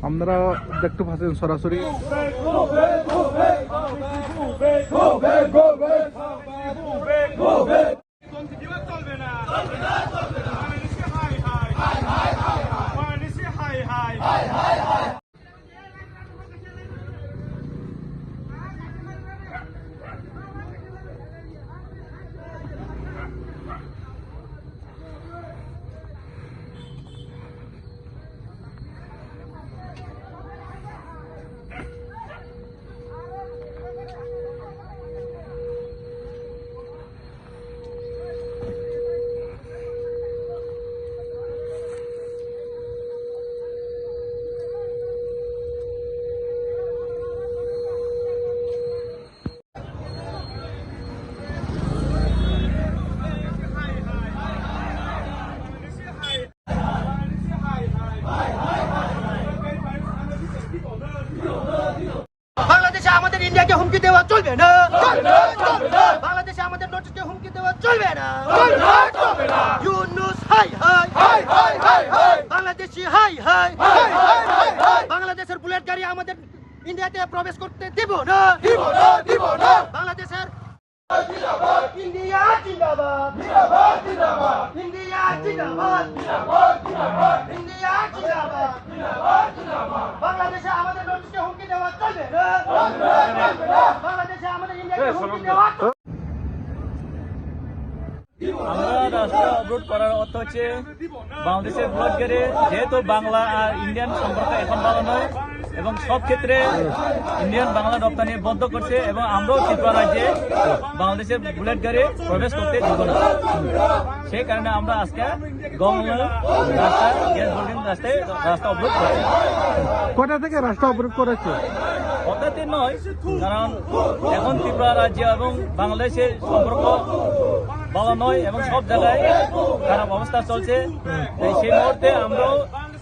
আপনারা দেখতে পাচ্ছেন সরাসরি বাংলাদেশে আমাদের ইন্ডিয়াকে হুমকি দেওয়া চলবে না, বাংলাদেশে আমাদের নোটিশকে হুমকি দেওয়া চলবে না। Yunus high high, Bangladeshi high high, বাংলাদেশের বুলেট গাড়ি আমাদের ইন্ডিয়াতে প্রবেশ করতে দেব না। বাংলাদেশের ইন্ডিয়া জিন্দাবাদ, ইন্ডিয়া জিন্দাবাদ, ইন্ডিয়া জিন্দাবাদ। বাংলাদেশে আমাদের নোটিশকে হুমকি দেওয়া চলবে না, বাংলাদেশে আমাদের ইন্ডিয়াকে হুমকি দেওয়া আমরা রাস্তা অবরোধ করার অর্থ হচ্ছে বাংলাদেশের বুলেট গাড়ি যেহেতু বাংলা আর ইন্ডিয়ান সম্পর্ক এখন ভালো নয় এবং সব ক্ষেত্রে ইন্ডিয়ান বাংলা রপ্তানি বন্ধ করছে এবং আমরাও ত্রিপুরা রাজ্যে বাংলাদেশের বুলেট গাড়ি প্রবেশ করতে দিব না। সেই কারণে আমরা আজকে গঙ্গা রাস্তা গ্যাস হোল্ডিং রাস্তায় রাস্তা অবরোধ করছি। কটা থেকে রাস্তা অবরোধ করেছে? হঠাৎ নয়, কারণ এখন ত্রিপুরা রাজ্য এবং বাংলাদেশের সম্পর্ক ভালো নয় এবং সব জায়গায় খারাপ অবস্থা চলছে। সেই মুহূর্তে আমরাও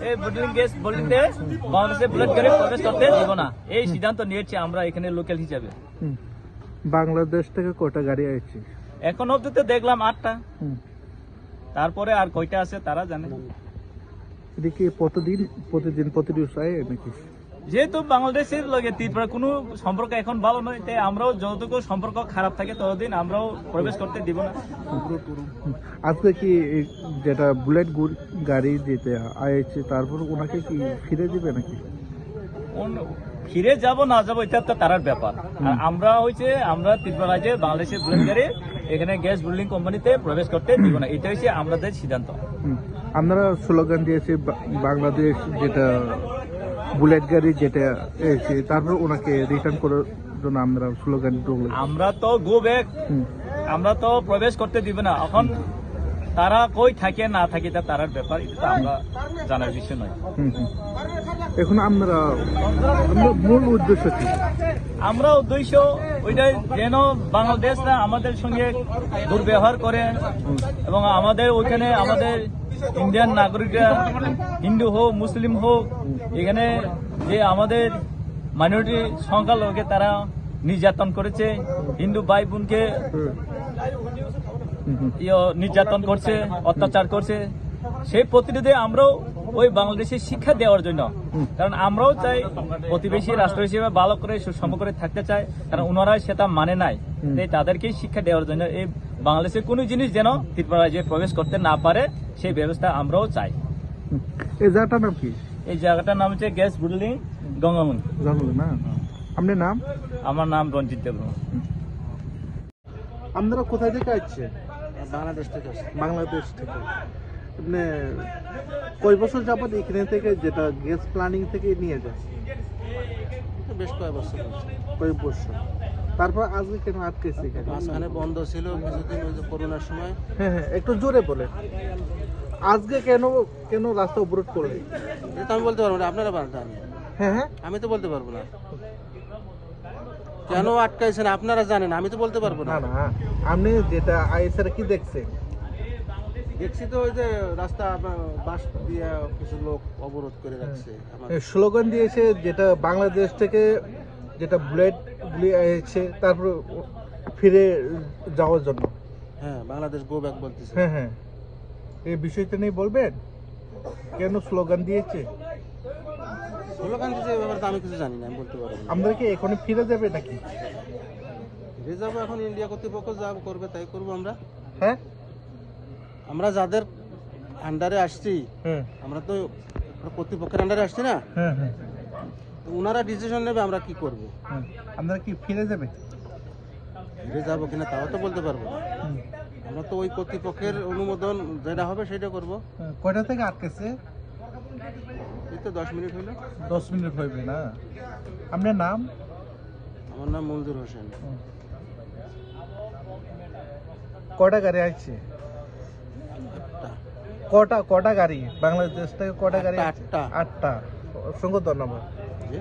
এই গ্যাস হোল্ডিংতে বাংলাদেশের বুলেট গাড়ি প্রবেশ করতে দিব না, এই সিদ্ধান্ত নিয়েছি আমরা এখানে লোকাল হিসাবে। বাংলাদেশ থেকে কটা গাড়ি আসছে? এখন অব্দি তো দেখলাম 8টা, তারপরে আর কয়টা আছে তারা জানে। এদিকে প্রতিদিন আয় নাকি? যেহেতু বাংলাদেশের লগে ত্রিপুরা কোনো সম্পর্ক এখন ভালো নয়, তাই আমরাও যতটুকু সম্পর্ক খারাপ থাকে ততদিন আমরাও প্রবেশ করতে দিব না। আজকে কি যেটা বুলেট গাড়ি যেতে আইছে তারপর ওনাকে কি ফিরে দিবে নাকি? ফিরে যাব না যাবো এটা তো তারার ব্যাপার। আর আমরা ত্রিপুরা রাজ্যে বাংলাদেশের বুলেট গাড়ি এখানে গ্যাস বিল্ডিং কোম্পানিতে প্রবেশ করতে দিব না, এটা হচ্ছে আমাদের সিদ্ধান্ত। আপনারা স্লোগান দিয়েছে বাংলাদেশ যেটা বুলেট গাড়ি যেটা এসে তারপর ওনাকে রিটার্ন করার জন্য আমরা স্লোগান আমরা তো গো ব্যাক, আমরা তো প্রবেশ করতে দিব না। এখন তারা কই থাকে না থাকে এটা তারার ব্যাপার, এটা আমরা জানার বিষয় নয়। এখন আমরা মূল উদ্দেশ্য কি? আমরা উদ্দেশ্য ওইটাই যেন বাংলাদেশরা আমাদের সঙ্গে দুর্ব্যবহার করে এবং আমাদের ওইখানে আমাদের ইন্ডিয়ান নাগরিকরা হিন্দু হোক মুসলিম হোক এখানে যে আমাদের মাইনরিটি সংখ্যালঘুকে তারা নির্যাতন করেছে, হিন্দু ভাই বোনকে নির্যাতন করছে, অত্যাচার করছে, সেই প্রতিনিধি আমরাও ওই বাংলাদেশে শিক্ষা দেওয়ার জন্য, কারণ আমরাও চাই প্রতিবেশী রাষ্ট্র হিসেবে ভালো করে সুষম করে থাকতে চাই, কারণ ওনারা সেটা মানে নাই, তাই তাদেরকে শিক্ষা দেওয়ার জন্য এই বাংলাদেশের কোনো জিনিস যেন ত্রিপুরা রাজ্যে প্রবেশ করতে না পারে সেই ব্যবস্থা আমরাও চাই। এই জায়গাটার নাম কি? এই জায়গাটার নাম হচ্ছে গ্যাস বিল্ডিং গঙ্গামুন। না, আপনার নাম? আমার নাম রঞ্জিত দেববর্মা। আপনারা কোথায় থেকে আসছে? বাংলাদেশ থেকে। বাংলাদেশ থেকে। আপনি কয় বছর যাবত এখানে থেকে যেটা গ্যাস প্ল্যানিং থেকে নিয়ে যায়? বেশ কয়েক বছর। কয়েক বছর। তারপর আজকে কেন আটকেছে? মাঝখানে বন্ধ ছিল কিছুদিন, ওই যে করোনার সময়। হ্যাঁ, একটু জোরে বলে। আজকে কেন রাস্তা অবরোধ করবে? এটা তো আমি বলতে পারবো না, আপনারা জানেন। হ্যাঁ, আমি তো বলতে পারবো না কেন আটকাইছেন, আপনারা জানেন, আমি তো বলতে পারবো না। না, আপনি যেটা আইএসআর কি দেখছেন? দেখছি তো ওই যে রাস্তা বাস দিয়ে কিছু লোক অবরোধ করে রাখছে। স্লোগান দিয়েছে যেটা বাংলাদেশ থেকে যেটা বুলেট গুলি এসেছে তারপর ফিরে যাওয়ার জন্য। হ্যাঁ, বাংলাদেশ গো ব্যাক বলতেছে। হ্যাঁ হ্যাঁ, এই বিষয়টা নিয়ে বলবেন কেন স্লোগান দিয়েছে? স্লোগান দিচ্ছে এই ব্যাপারে তো আমি কিছু জানি না, আমি বলতে পারবো না। আমরা কি এখনই ফিরে যাবে নাকি? ফিরে যাবো এখন, ইন্ডিয়া কর্তৃপক্ষ যা করবে তাই করবো আমরা। হ্যাঁ আমরা যাদের আন্ডারে আসছি, হ্যাঁ আমরা তো কর্তৃপক্ষের আন্ডারে আসছি না, হ্যাঁ হ্যাঁ তো ওনারা ডিসিশন নেবে আমরা কি করব। হ্যাঁ। আপনারা কি ফিরে যাবে? ফিরে যাবো কিনা তাও তো বলতে পারবো না। হুম। আমরা তো ওই কর্তৃপক্ষের অনুমোদন যেটা হবে সেটা করবো। হ্যাঁ, কয়টা থেকে আটকেছে? এই তো 10 মিনিট হইলো। 10 মিনিট হইবে না? আপনার নাম? আমার নাম মঞ্জুর হোসেন। কটা গাড়ি আসছে? কটা গাড়ি বাংলাদেশ থেকে কটা গাড়ি আসছে? আটটা। 8টা। অসংখ্য ধন্যবাদ। জি।